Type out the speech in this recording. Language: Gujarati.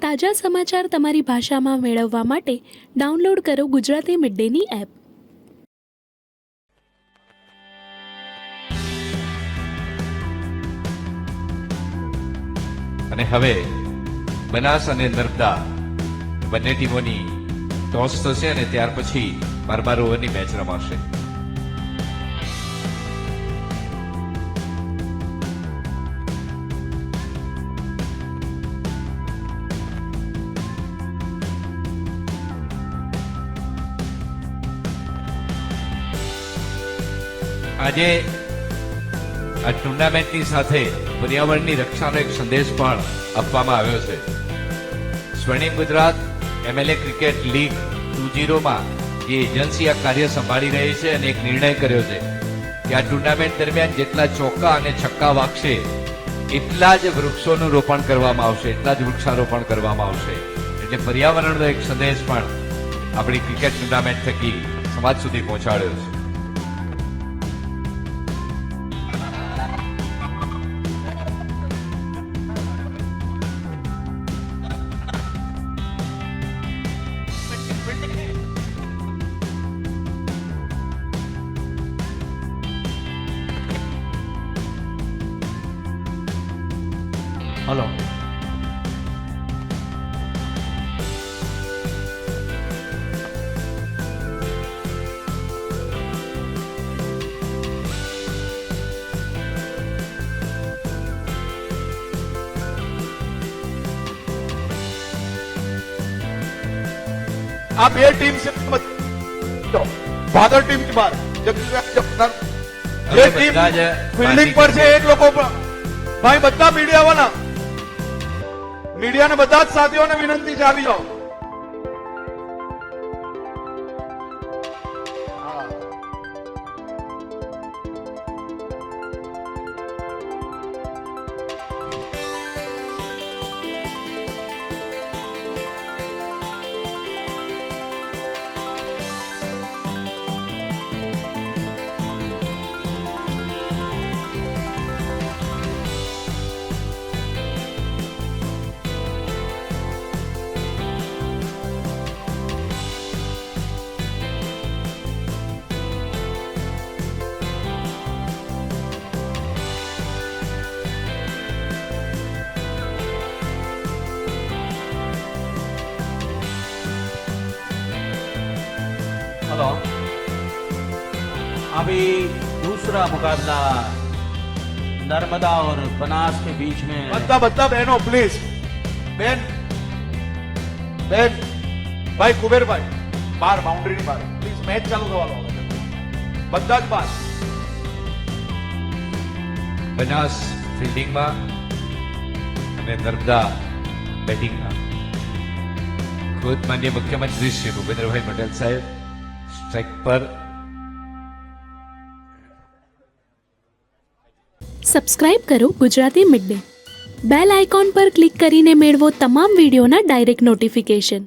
તાજા સમાચાર તમારી ભાષામાં મેળવવા માટે ડાઉનલોડ કરો ગુજરાતી મિડ ડેની એપ. અને હવે બનાસ અને નર્મદા બંને ટીમોની ટોસ થશે અને ત્યાર પછી 12 ઓવરની મેચ રમાશે. આજે આ ટુર્નામેન્ટની સાથે પર્યાવરણની રક્ષાનો એક સંદેશ પણ આપવામાં આવ્યો છે. સ્વર્ણિમ ગુજરાત MLA ક્રિકેટ લીગ 20માં જે એજન્સી આ કાર્ય સંભાળી રહી છે અને એક નિર્ણય કર્યો છે કે આ ટુર્નામેન્ટ દરમિયાન જેટલા ચોક્કા અને છક્કા વાગશે એટલા જ વૃક્ષોનું રોપણ કરવામાં આવશે, એટલા જ વૃક્ષારોપણ કરવામાં આવશે. એટલે પર્યાવરણનો એક સંદેશ પણ આપણી ક્રિકેટ ટુર્નામેન્ટ થકી સમાજ સુધી પહોંચાડ્યો છે. हेलो आप ये टीम से भादर टीम की बात ये टीम फील्डिंग पर से एक लोगों पर भाई બધા મીડિયાને બધા જ સાથીઓને વિનંતી છે, આવી જાઓ. हेलो अभी दूसरा मुकाबला नर्मदा और बनास के बीच में બધા બહેનો પ્લીઝ, બેન ભાઈ કુબેરભાઈ બહાર બાઉન્ડ્રીની બહાર પ્લીઝ, મેચ ચાલુ થવાનો બધા જ બહાર. બનાસ ફિલ્ડિંગમાં અને નર્મદા બેટિંગમાં. ખુદ માનનીય મુખ્યમંત્રી શ્રી ભૂપેન્દ્રભાઈ પટેલ સાહેબ સ્ટ્રાઇક પર. સબસ્ક્રાઇબ કરો Gujarati mid day. Bell icon પર ક્લિક કરીને મેળવો તમામ વિડીયોના ડાયરેક્ટ નોટિફિકેશન.